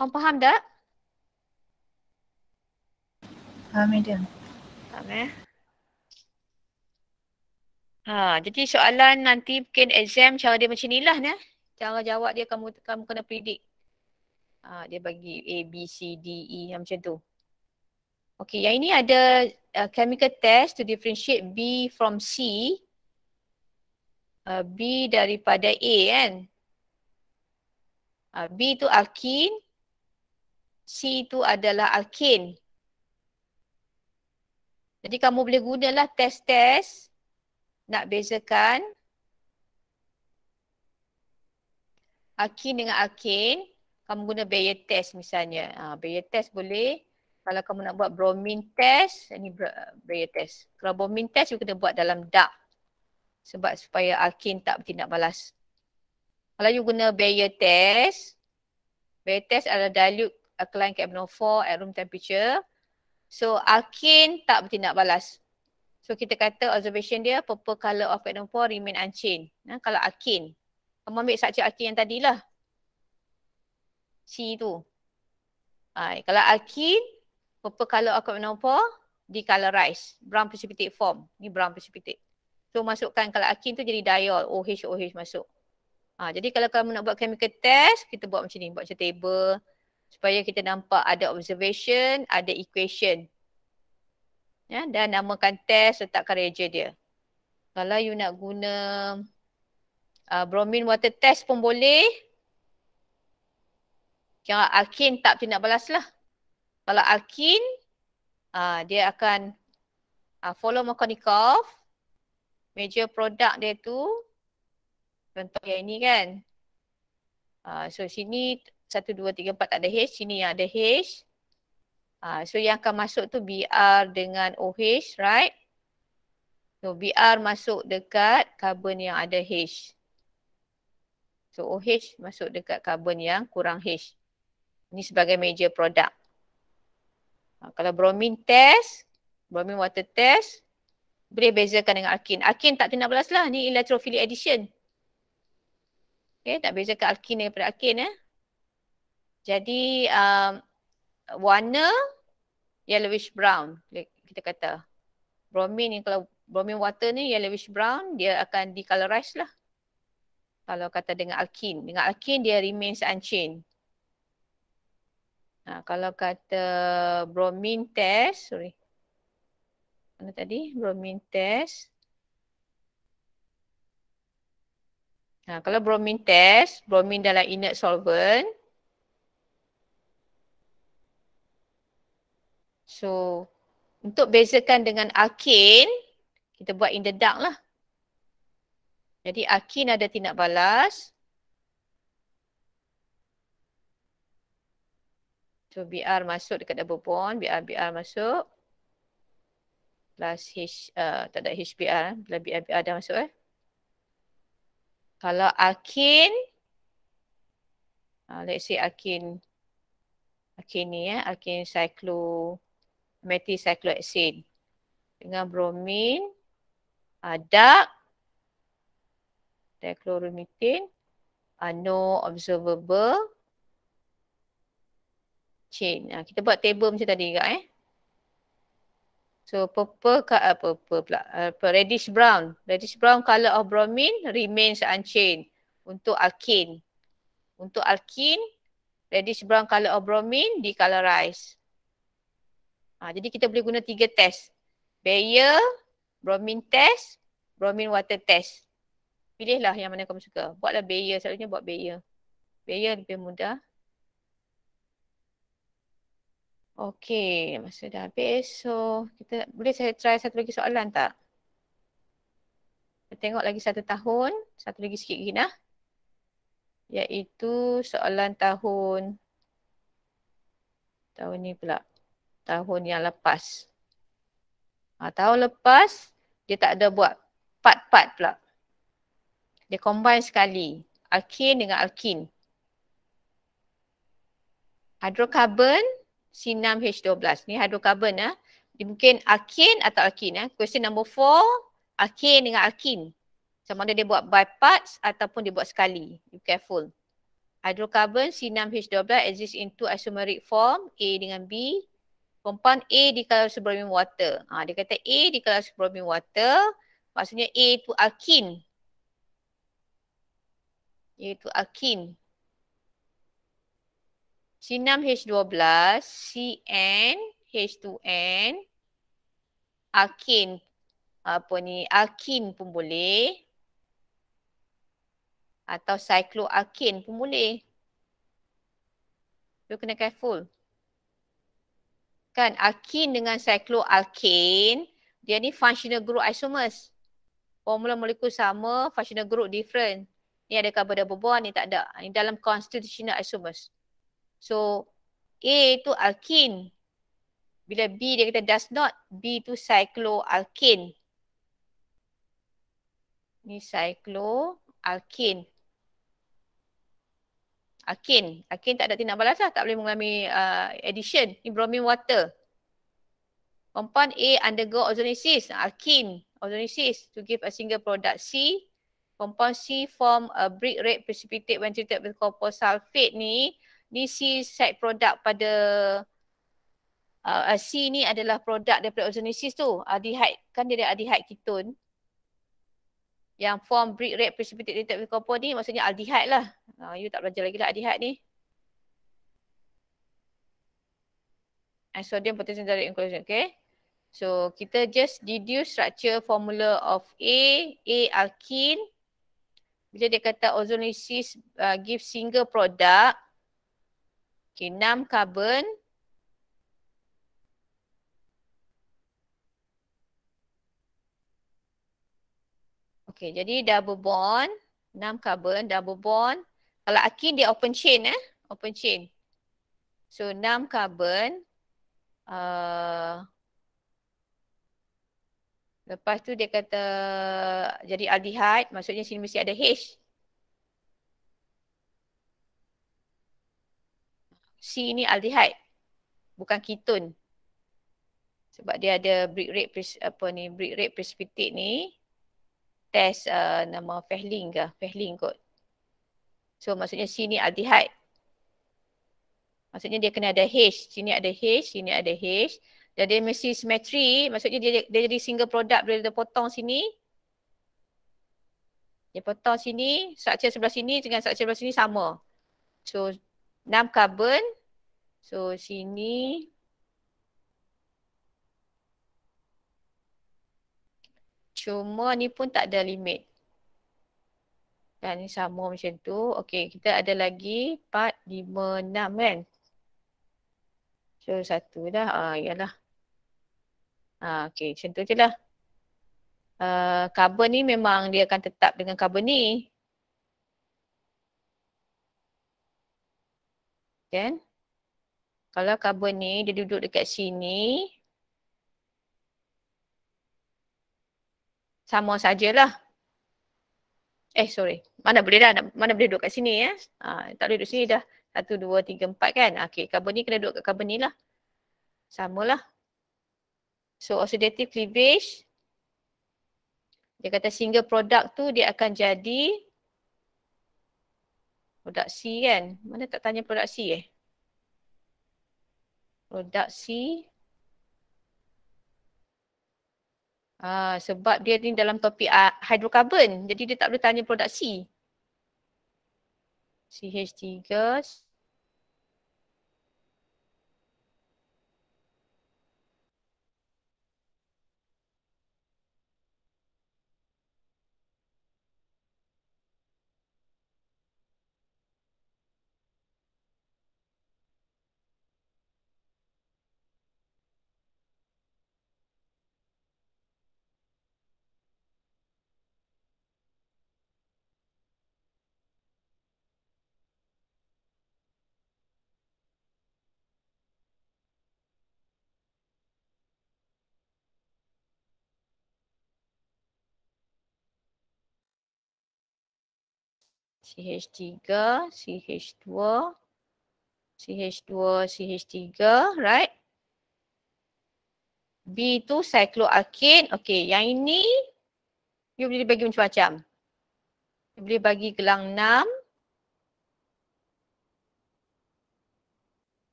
Kamu faham tak? Faham, Madam. Faham jadi soalan nanti mungkin exam cara dia macam ni lah Cara jawab dia kamu kena predict. Dia bagi A, B, C, D, E macam tu. Okay, yang ini ada chemical test to differentiate B from C. B daripada A kan. B tu alkene. C tu adalah alkane. Jadi kamu boleh gunalah test-test nak bezakan alkene dengan alkane. Kamu guna Bayer test misalnya. Bayer test boleh. Kalau kamu nak buat bromine test, ini Bayer test. Kalau bromine test, you kena buat dalam dark. Sebab supaya alkene tak bertindak balas. Kalau you guna Bayer test adalah dilute alkaline carbenophore at room temperature. So alkene tak bertindak balas. So kita kata observation dia purple color of carbenophore remain unchanged. Kalau alkene, kamu ambil structure alkene yang tadilah. C tu. Kalau alkene, purple color of carbenophore decolorize, brown precipitate form. Ni brown precipitate. So masukkan kalau alkene tu jadi diol, OH masuk. Jadi kalau kamu nak buat chemical test, kita buat macam ni, buat macam table supaya kita nampak ada observation, ada equation. Dan namakan test, letakkan reagent dia. Kalau you nak guna bromine water test pun boleh. Kira alkene tak bertindak balas lah. Kalau alkene, dia akan follow Markovnikov. Major product dia tu, contoh yang ini kan. So sini 1, 2, 3, 4 tak ada H. Sini yang ada H. So yang akan masuk tu Br dengan OH, right? So Br masuk dekat karbon yang ada H. So OH masuk dekat karbon yang kurang H. Ini sebagai major product. Kalau bromine test, bromine water test, boleh bezakan dengan alkin. Alkin tak kena balas lah. Ni electrophilic addition. Okay, tak bezakan alkin daripada alkin. Jadi warna yellowish brown. Kita kata bromine ni, kalau bromine water ni yellowish brown, dia akan decolorize lah. Kalau kata dengan alkin. Dengan alkin dia remains unchanged. Kalau kata bromine test, mana tadi? Bromine test. Kalau bromine test, bromine dalam inert solvent. So, untuk bezakan dengan alkin, kita buat in the dark lah. Jadi alkin ada tindak balas. So Br masuk dekat double bond, Br masuk. Plus H, tak ada HBr, bila Br dah masuk Kalau alkin, let's say alkin ni alkin methyl cyclohexane dengan bromine, dark, dichloromethane, no observable chain. Kita buat table macam tadi juga So reddish brown. Reddish brown color of bromine remains unchanged untuk alkin. Untuk alkin, reddish brown color of bromine decolorize. Jadi kita boleh guna 3 test. Bayer, bromine test, bromine water test. Pilihlah yang mana kamu suka. Buatlah Bayer, selalunya buat Bayer. Bayer lebih mudah. Okey, masa dah habis. So, boleh saya try satu lagi soalan tak? Kita tengok lagi 1 tahun. Satu lagi sikit lagi nah. Iaitu soalan tahun ni pula. Tahun yang lepas. Tahun lepas, dia tak ada buat part-part pula. Dia combine sekali. Alkin dengan alkin. Hydrocarbon C6H12. Ni hydrocarbon Dia mungkin alkin atau alkin Question number 4, alkin dengan alkin. Sama ada dia buat by parts ataupun dia buat sekali. Be careful. Hydrocarbon C6H12 exists in 2 isomeric form, A dengan B. Compound A decolors bromine water. Dia kata A decolors bromine water. Maksudnya A itu alkin. Iaitu alkin. C6H12, CnH2n, alkin. Alkin pun boleh. Atau cycloalkin pun boleh. So kena careful. Kan alkin dengan cycloalkin, dia ni functional group isomers. Formula molekul sama, functional group different. Ni ada carbon double bond, ni tak ada. Ni dalam constitutional isomers. So A tu alkin. Bila B dia kata does not, B tu cycloalkin. Ni cycloalkin. Alkin tak ada tindak balas lah. Tak boleh mengalami addition. Ni bromine water. Compound A undergo ozonosis. Alkin. Ozonosis to give a single product C. Compound C form a brick red precipitate when treated with copper sulfate ni. Ni C side product pada C ni adalah produk daripada ozonosis tu. Aldehyde. Kan dia ada aldehyde ketone. Yang form brick red precipitate treated with copper ni maksudnya aldehyde lah. You tak belajar lagi lah aldehyde ni. And sodium potassium direct inclusion. Okay. So kita just deduce structure formula of A alkin. Bila dia kata ozonosis give single product. Okay, 6 carbon. Okay, jadi double bond. 6 carbon, double bond. Kalau alkin dia open chain open chain. So 6 carbon. Lepas tu dia kata jadi aldehyde, maksudnya sini mesti ada H. C ni aldehyde, bukan ketone. Sebab dia ada break rate precipitate ni. Test nama Fehling ke? Fehling kot. So maksudnya C ni aldehyde. Maksudnya dia kena ada H. Sini ada H, sini ada H. Dan dia mesti simetri. Maksudnya dia jadi single product bila dia potong sini. Dia potong sini, structure sebelah sini dengan structure sebelah sini sama. So 6 carbon. So sini. Cuma ni pun tak ada limit. Dan ni sama macam tu. Okey, kita ada lagi 4, 5, 6 kan. So satu dah. Yalah. Okey, macam tu je lah. Carbon ni memang dia akan tetap dengan carbon ni. Kan? Kalau carbon ni dia duduk dekat sini. Sama sajalah. Sorry. Mana boleh dah? Mana boleh duduk kat sini ya? Tak boleh duduk sini dah. 1, 2, 3, 4 kan? Okey, carbon ni kena duduk kat carbon ni lah. Samalah. So oxidative cleavage. Dia kata single product tu dia akan jadi produk C kan? Mana tak tanya produk C Produk C. Sebab dia ni dalam topik hydrocarbon. Jadi dia tak boleh tanya produk C. CH3. CH3, CH2, CH2, CH3, right? B tu cycloalkane. Okey, yang ini you boleh bagi macam-macam. You boleh bagi gelang 6.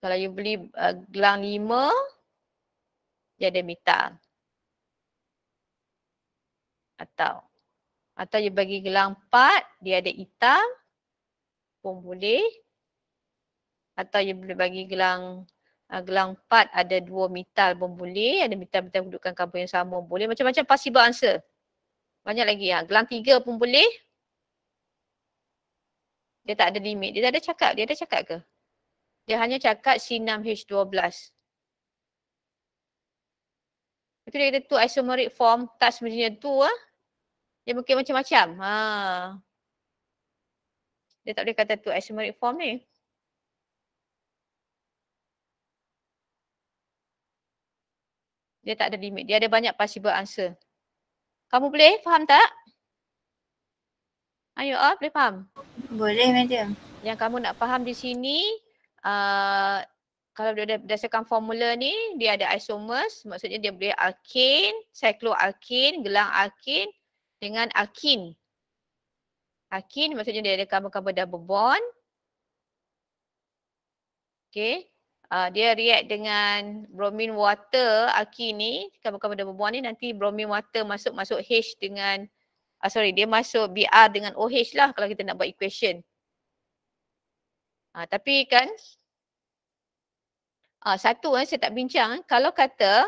Kalau you beli gelang 5, dia ada metal. Atau you bagi gelang 4, dia ada hitam pun boleh. Atau you boleh bagi gelang 4 ada 2 metal pun boleh. Ada metal-metal kedudukan karbon yang sama boleh. Macam-macam possible answer. Banyak lagi. Gelang 3 pun boleh. Dia tak ada limit. Dia ada cakap. Dia ada cakap ke? Dia hanya cakap C6H12. Itu dia kata tu isomeric form. Tak sebenarnya tu dia mungkin macam-macam. Dia tak boleh kata tu isomeric form ni. Dia tak ada limit. Dia ada banyak possible answer. Kamu boleh faham tak? You all boleh faham? Boleh, madam. Yang kamu nak faham di sini, kalau dia berdasarkan formula ni, dia ada isomers. Maksudnya dia boleh alkane, cycloalkane, gelang alkane dengan alkene. Alkene maksudnya dia ada carbon-carbon double bond. Okay. Dia react dengan bromine water alkene ni, carbon-carbon double bond ni, nanti bromine water masuk H dengan, dia masuk Br dengan OH lah kalau kita nak buat equation. Tapi kan, satu saya tak bincang, kalau kata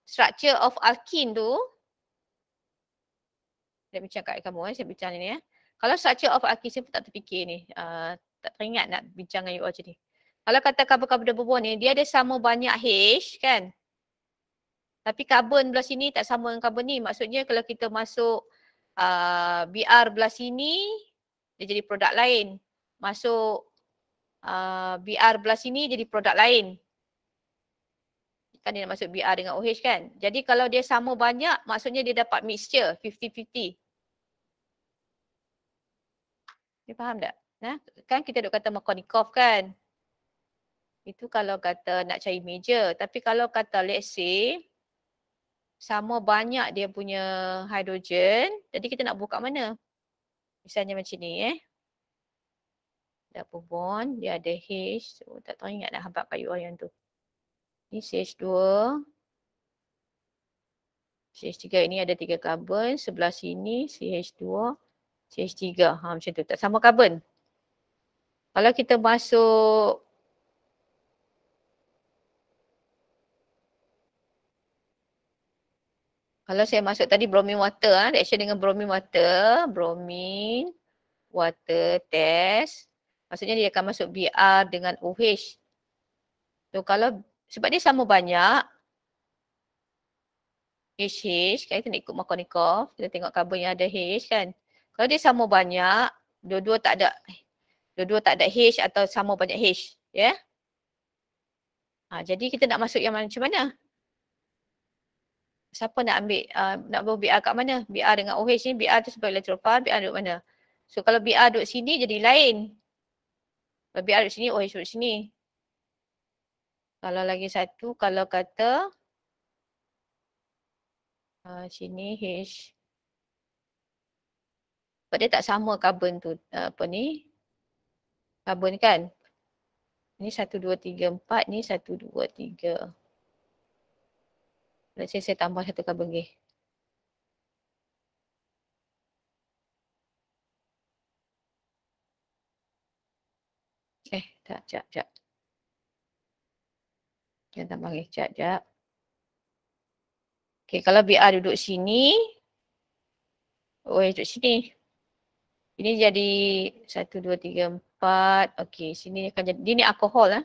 structure of alkene tu, saya bincang kat kamu, saya bincang ni Kalau structure of alkene, saya pun tak terfikir ni, tak teringat nak bincang dengan you all macam ni. Kalau kata carbon-carbon double bond ni, dia ada sama banyak H kan. Tapi carbon belah sini tak sama dengan carbon ni. Maksudnya kalau kita masuk Br belah sini, dia jadi produk lain. Masuk Br belah sini jadi produk lain. Kan dia nak masuk BR dengan OH kan. Jadi kalau dia sama banyak, maksudnya dia dapat mixture 50-50. Dia faham tak? Nah, kan kita duk kata Markovnikov kan. Itu kalau kata nak cari major. Tapi kalau kata let's say, sama banyak dia punya hidrogen, jadi kita nak buka mana? Misalnya macam ni double bond, dia ada H. So, tak tahu ingat nak habak kayu yang tu. Ni CH2. CH3 ini ada 3 karbon. Sebelah sini CH2, CH3. Macam tu. Tak sama karbon. Kalau kita masuk kalau saya masuk tadi bromine water, reaction dengan bromine water test. Maksudnya dia akan masuk BR dengan OH. So kalau sebab dia sama banyak HH, kan kita nak ikut Markovnikov, kita tengok karbon yang ada H kan. Kalau dia sama banyak, dua-dua tak ada H atau sama banyak H, ya. Jadi kita nak masuk yang macam mana? Siapa nak ambil, nak bawa BR kat mana? BR dengan OH ni, BR tu sebagai electrophile, BR duduk mana? So kalau BR duduk sini jadi lain. Kalau BR duduk sini, OH duduk sini. Kalau lagi satu, kalau kata sini H. Sebab dia tak sama karbon tu, karbon kan. Ni 1, 2, 3, 4, ni 1, 2, 3. Let's say saya tambah satu karbon lagi. Sekejap. Jangan tambah lagi, sekejap. Okay, kalau BR duduk sini, OH duduk sini. Ini jadi 1, 2, 3, 4. Okay, sini akan jadi, ini alkohol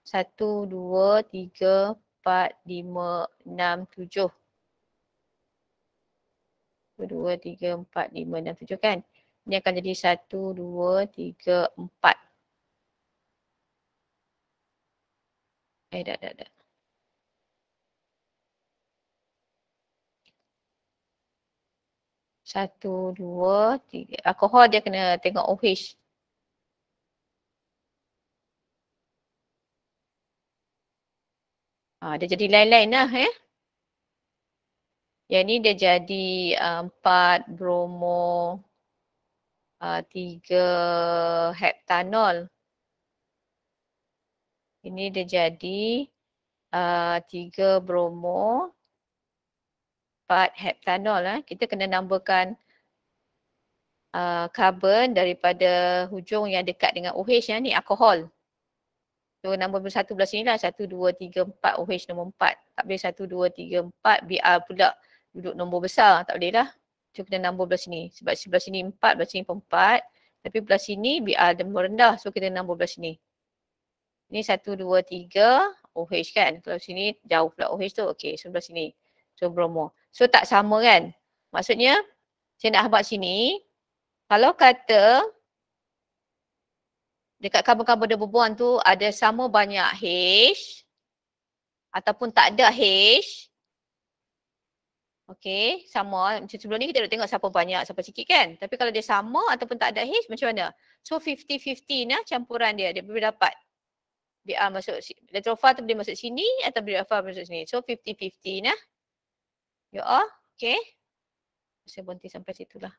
1, 2, 3, 4, 5, 6, 7. 2, 3, 4, 5, 6, 7 kan. Ini akan jadi 1, 2, 3, 4. Dah. 1, 2, 3. Alkohol dia kena tengok OH. Dia jadi lain-lain lah Yang ni dia jadi 4 bromo 3 heptanol. Ini dia jadi 3 bromo 4 heptanol. Kita kena numberkan karbon daripada hujung yang dekat dengan OH ni alkohol. So nombor 1 belah sini lah 1, 2, 3, 4 OH nombor 4. Tak boleh 1, 2, 3, 4 BR pula duduk nombor besar. Tak boleh lah. So kena nombor belah sini. Sebab sebelah sini 4, belah sini 4. Tapi belah sini BR nombor rendah. So kita nombor belah sini. Ini 1, 2, 3 OH kan. Kalau sini jauh pula OH tu. Okay, sebelah sini. So bromo. So tak sama kan. Maksudnya saya nak habaq sini. Kalau kata dekat karbon-karbon double bond tu ada sama banyak H ataupun tak ada H. Okey, sama. Macam sebelum ni kita dah tengok siapa banyak, siapa sikit kan. Tapi kalau dia sama ataupun tak ada H macam mana? So 50-50 campuran dia. Dia boleh dapat BR masuk, electrophile tu boleh masuk sini atau BR masuk sini. So 50-50 You all, okay. Saya berhenti sampai situlah.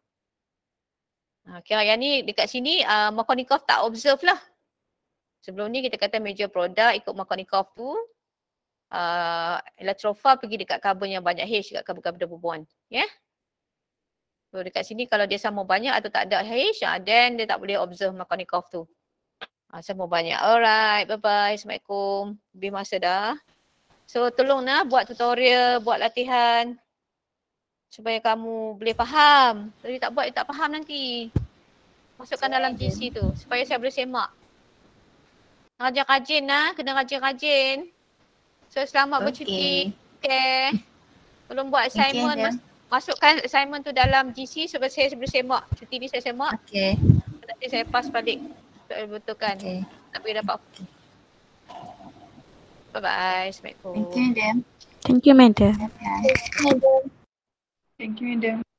Kira yang ni dekat sini Markovnikov tak observe lah. Sebelum ni kita kata major product ikut Markovnikov tu electrophile pergi dekat karbon yang banyak H dekat karbon-karbon double bond. Ya. Yeah? So dekat sini kalau dia sama banyak atau tak ada H, then dia tak boleh observe Markovnikov tu. Sama banyak. Alright, bye-bye. Assalamualaikum. Lebih masa dah. So tolong buat tutorial, buat latihan. Supaya kamu boleh faham. Jadi tak buat, dia tak faham nanti. Masukkan dalam GC tu. Supaya saya boleh semak. Rajin-rajin kena rajin-rajin. So selamat bercuti. Okay. Tolong buat assignment. Masukkan assignment tu dalam GC supaya saya boleh semak. Cuti ni saya semak. Okay. Nanti saya pass balik. Untuk betulkan. Okay. Tak boleh dapat. Bye-bye. Assalamualaikum. Thank you, madam. Thank you, madam. Bye-bye. Thank you, madam.